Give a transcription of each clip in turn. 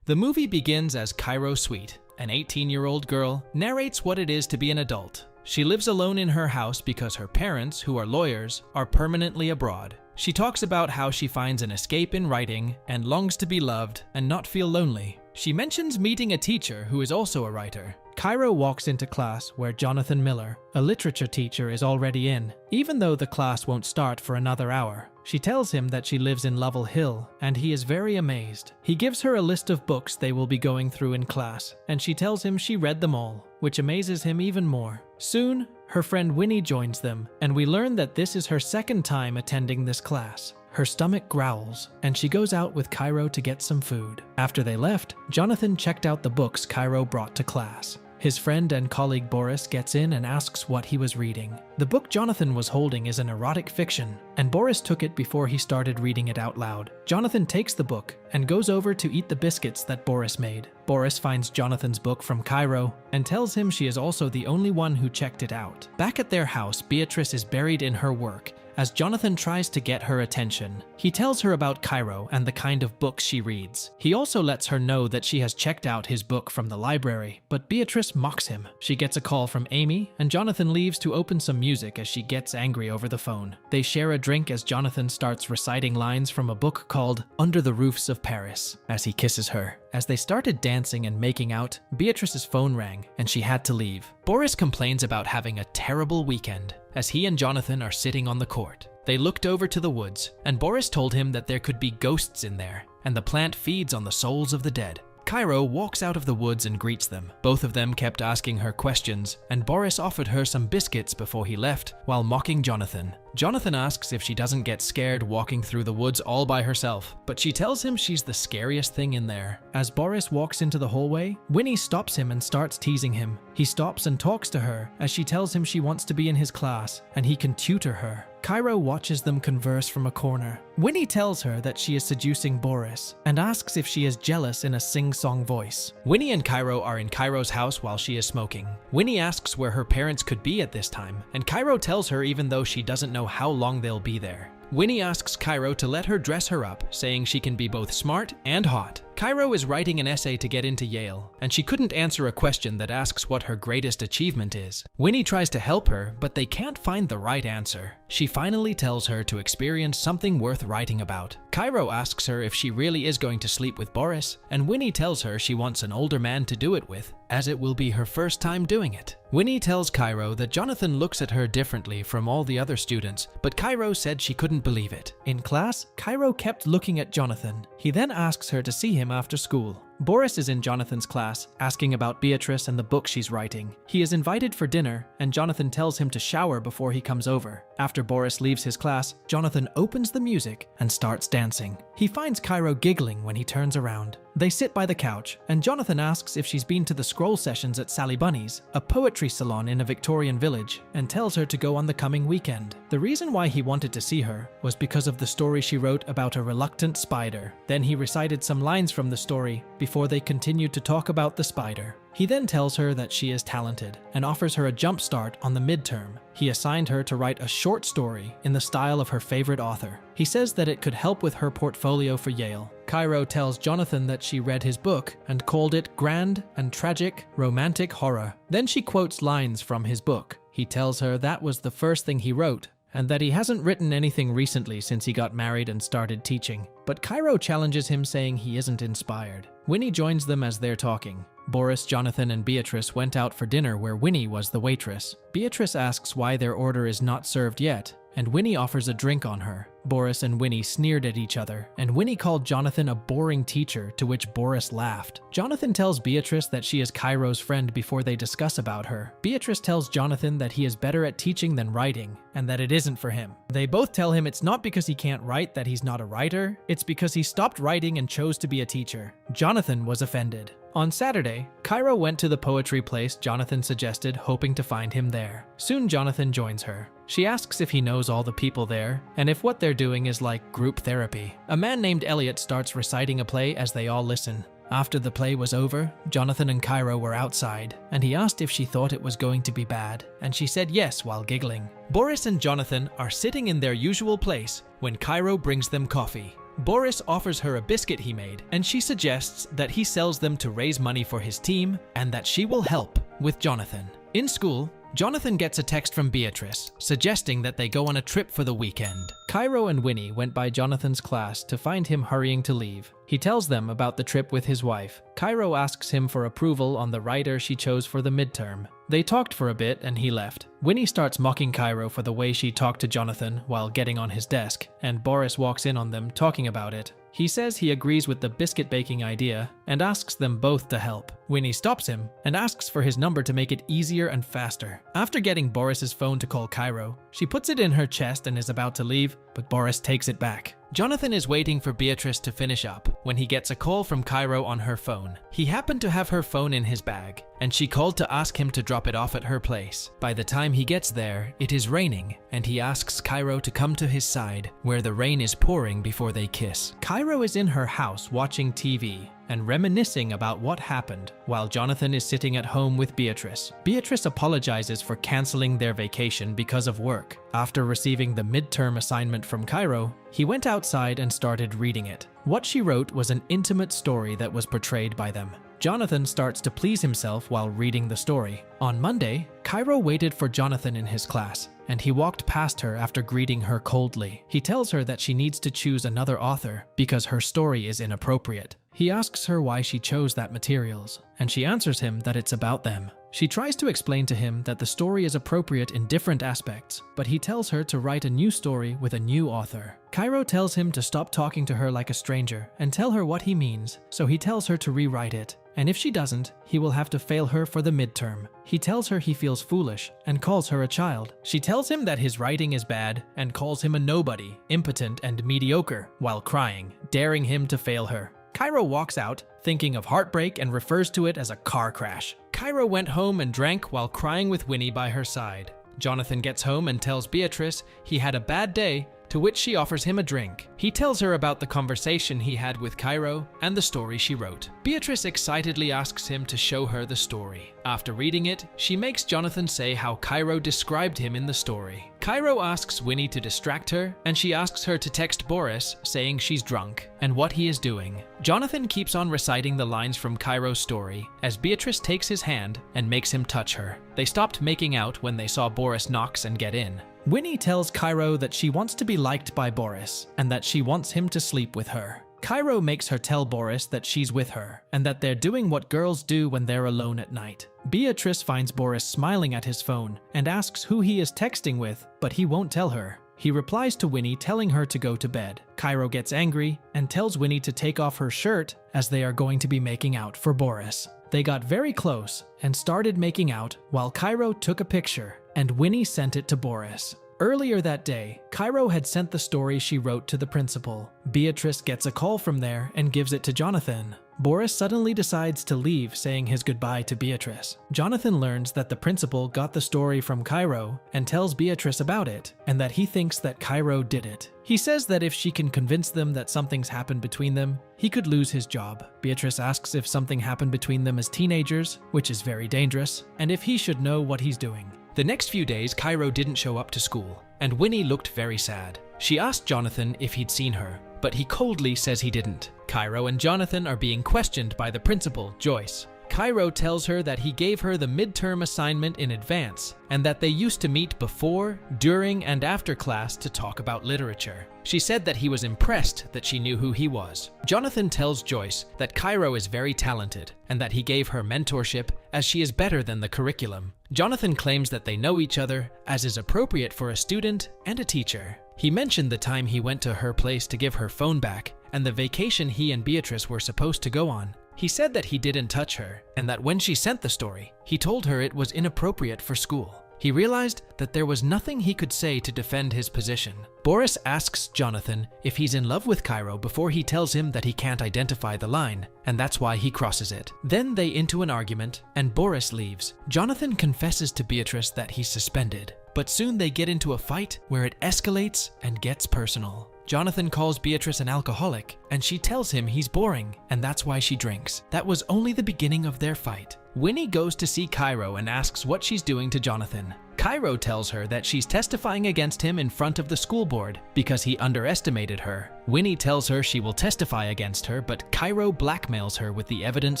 The movie begins as Cairo Sweet, an 18-year-old girl, narrates what it is to be an adult. She lives alone in her house because her parents, who are lawyers, are permanently abroad. She talks about how she finds an escape in writing and longs to be loved and not feel lonely. She mentions meeting a teacher who is also a writer. Cairo walks into class where Jonathan Miller, a literature teacher, is already in, even though the class won't start for another hour. She tells him that she lives in Lovell Hill, and he is very amazed. He gives her a list of books they will be going through in class, and she tells him she read them all, which amazes him even more. Soon, her friend Winnie joins them, and we learn that this is her second time attending this class. Her stomach growls, and she goes out with Cairo to get some food. After they left, Jonathan checked out the books Cairo brought to class. His friend and colleague Boris gets in and asks what he was reading. The book Jonathan was holding is an erotic fiction, and Boris took it before he started reading it out loud. Jonathan takes the book and goes over to eat the biscuits that Boris made. Boris finds Jonathan's book from Cairo and tells him she is also the only one who checked it out. Back at their house, Beatrice is buried in her work as Jonathan tries to get her attention. He tells her about Cairo and the kind of books she reads. He also lets her know that she has checked out his book from the library, but Beatrice mocks him. She gets a call from Amy, and Jonathan leaves to open some music as she gets angry over the phone. They share a drink as Jonathan starts reciting lines from a book called Under the Roofs of Paris as he kisses her. As they started dancing and making out, Beatrice's phone rang and she had to leave. Boris complains about having a terrible weekend as he and Jonathan are sitting on the court. They looked over to the woods, and Boris told him that there could be ghosts in there, and the plant feeds on the souls of the dead. Cairo walks out of the woods and greets them. Both of them kept asking her questions, and Boris offered her some biscuits before he left, while mocking Jonathan. Jonathan asks if she doesn't get scared walking through the woods all by herself, but she tells him she's the scariest thing in there. As Boris walks into the hallway, Winnie stops him and starts teasing him. He stops and talks to her as she tells him she wants to be in his class and he can tutor her. Cairo watches them converse from a corner. Winnie tells her that she is seducing Boris and asks if she is jealous in a sing-song voice. Winnie and Cairo are in Cairo's house while she is smoking. Winnie asks where her parents could be at this time, and Cairo tells her even though she doesn't know how long they'll be there. Winnie asks Cairo to let her dress her up, saying she can be both smart and hot. Cairo is writing an essay to get into Yale, and she couldn't answer a question that asks what her greatest achievement is. Winnie tries to help her, but they can't find the right answer. She finally tells her to experience something worth writing about. Cairo asks her if she really is going to sleep with Boris, and Winnie tells her she wants an older man to do it with, as it will be her first time doing it. Winnie tells Cairo that Jonathan looks at her differently from all the other students, but Cairo said she couldn't believe it. In class, Cairo kept looking at Jonathan. He then asks her to see him after school. Boris is in Jonathan's class, asking about Beatrice and the book she's writing. He is invited for dinner, and Jonathan tells him to shower before he comes over. After Boris leaves his class, Jonathan opens the music and starts dancing. He finds Cairo giggling when he turns around. They sit by the couch, and Jonathan asks if she's been to the scroll sessions at Sally Bunny's, a poetry salon in a Victorian village, and tells her to go on the coming weekend. The reason why he wanted to see her was because of the story she wrote about a reluctant spider. Then he recited some lines from the story before they continued to talk about the spider. He then tells her that she is talented and offers her a jump start on the midterm. He assigned her to write a short story in the style of her favorite author. He says that it could help with her portfolio for Yale. Cairo tells Jonathan that she read his book and called it grand and tragic romantic horror. Then she quotes lines from his book. He tells her that was the first thing he wrote, and that he hasn't written anything recently since he got married and started teaching. But Cairo challenges him, saying he isn't inspired. Winnie joins them as they're talking. Boris, Jonathan, and Beatrice went out for dinner where Winnie was the waitress. Beatrice asks why their order is not served yet, and Winnie offers a drink on her. Boris and Winnie sneered at each other, and Winnie called Jonathan a boring teacher, to which Boris laughed. Jonathan tells Beatrice that she is Cairo's friend before they discuss about her. Beatrice tells Jonathan that he is better at teaching than writing, and that it isn't for him. They both tell him it's not because he can't write that he's not a writer, it's because he stopped writing and chose to be a teacher. Jonathan was offended. On Saturday, Cairo went to the poetry place Jonathan suggested, hoping to find him there. Soon Jonathan joins her. She asks if he knows all the people there, and if what they're doing is like group therapy. A man named Elliot starts reciting a play as they all listen. After the play was over, Jonathan and Cairo were outside, and he asked if she thought it was going to be bad, and she said yes while giggling. Boris and Jonathan are sitting in their usual place when Cairo brings them coffee. Boris offers her a biscuit he made, and she suggests that he sells them to raise money for his team and that she will help with Jonathan. In school, Jonathan gets a text from Beatrice suggesting that they go on a trip for the weekend. Cairo and Winnie went by Jonathan's class to find him hurrying to leave. He tells them about the trip with his wife. Cairo asks him for approval on the writer she chose for the midterm. They talked for a bit and he left. Winnie starts mocking Cairo for the way she talked to Jonathan while getting on his desk, and Boris walks in on them talking about it. He says he agrees with the biscuit baking idea and asks them both to help. Winnie stops him and asks for his number to make it easier and faster. After getting Boris's phone to call Cairo, she puts it in her chest and is about to leave, but Boris takes it back. Jonathan is waiting for Beatrice to finish up when he gets a call from Cairo on her phone. He happened to have her phone in his bag, and she called to ask him to drop it off at her place. By the time he gets there, it is raining, and he asks Cairo to come to his side, where the rain is pouring before they kiss. Cairo is in her house watching TV and reminiscing about what happened while Jonathan is sitting at home with Beatrice. Beatrice apologizes for canceling their vacation because of work. After receiving the midterm assignment from Cairo, he went outside and started reading it. What she wrote was an intimate story that was portrayed by them. Jonathan starts to please himself while reading the story. On Monday, Cairo waited for Jonathan in his class, and he walked past her after greeting her coldly. He tells her that she needs to choose another author because her story is inappropriate. He asks her why she chose that materials, and she answers him that it's about them. She tries to explain to him that the story is appropriate in different aspects, but he tells her to write a new story with a new author. Cairo tells him to stop talking to her like a stranger and tell her what he means, so he tells her to rewrite it. And if she doesn't, he will have to fail her for the midterm. He tells her he feels foolish and calls her a child. She tells him that his writing is bad and calls him a nobody, impotent and mediocre, while crying, daring him to fail her. Cairo walks out, thinking of heartbreak, and refers to it as a car crash. Cairo went home and drank while crying with Winnie by her side. Jonathan gets home and tells Beatrice he had a bad day, to which she offers him a drink. He tells her about the conversation he had with Cairo and the story she wrote. Beatrice excitedly asks him to show her the story. After reading it, she makes Jonathan say how Cairo described him in the story. Cairo asks Winnie to distract her, and she asks her to text Boris saying she's drunk and what he is doing. Jonathan keeps on reciting the lines from Cairo's story as Beatrice takes his hand and makes him touch her. They stopped making out when they saw Boris knocks and get in. Winnie tells Cairo that she wants to be liked by Boris and that she wants him to sleep with her. Cairo makes her tell Boris that she's with her and that they're doing what girls do when they're alone at night. Beatrice finds Boris smiling at his phone and asks who he is texting with, but he won't tell her. He replies to Winnie telling her to go to bed. Cairo gets angry and tells Winnie to take off her shirt as they are going to be making out for Boris. They got very close and started making out while Cairo took a picture and Winnie sent it to Boris. Earlier that day, Cairo had sent the story she wrote to the principal. Beatrice gets a call from there and gives it to Jonathan. Boris suddenly decides to leave, saying his goodbye to Beatrice. Jonathan learns that the principal got the story from Cairo and tells Beatrice about it, and that he thinks that Cairo did it. He says that if she can convince them that something's happened between them, he could lose his job. Beatrice asks if something happened between them as teenagers, which is very dangerous, and if he should know what he's doing. The next few days, Cairo didn't show up to school, and Winnie looked very sad. She asked Jonathan if he'd seen her, but he coldly says he didn't. Cairo and Jonathan are being questioned by the principal, Joyce. Cairo tells her that he gave her the midterm assignment in advance and that they used to meet before, during, and after class to talk about literature. She said that he was impressed that she knew who he was. Jonathan tells Joyce that Cairo is very talented and that he gave her mentorship as she is better than the curriculum. Jonathan claims that they know each other as is appropriate for a student and a teacher. He mentioned the time he went to her place to give her phone back and the vacation he and Beatrice were supposed to go on. He said that he didn't touch her, and that when she sent the story, he told her it was inappropriate for school. He realized that there was nothing he could say to defend his position. Boris asks Jonathan if he's in love with Cairo before he tells him that he can't identify the line, and that's why he crosses it. Then they into an argument, and Boris leaves. Jonathan confesses to Beatrice that he's suspended, but soon they get into a fight where it escalates and gets personal. Jonathan calls Beatrice an alcoholic, and she tells him he's boring, and that's why she drinks. That was only the beginning of their fight. Winnie goes to see Cairo and asks what she's doing to Jonathan. Cairo tells her that she's testifying against him in front of the school board because he underestimated her. Winnie tells her she will testify against her, but Cairo blackmails her with the evidence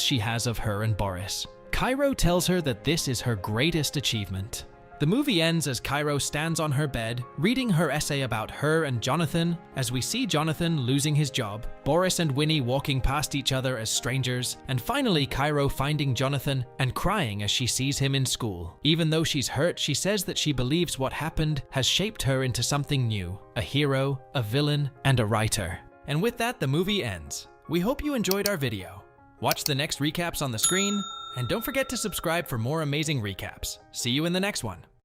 she has of her and Boris. Cairo tells her that this is her greatest achievement. The movie ends as Cairo stands on her bed, reading her essay about her and Jonathan, as we see Jonathan losing his job, Boris and Winnie walking past each other as strangers, and finally Cairo finding Jonathan and crying as she sees him in school. Even though she's hurt, she says that she believes what happened has shaped her into something new, a hero, a villain, and a writer. And with that, the movie ends. We hope you enjoyed our video. Watch the next recaps on the screen, and don't forget to subscribe for more amazing recaps. See you in the next one.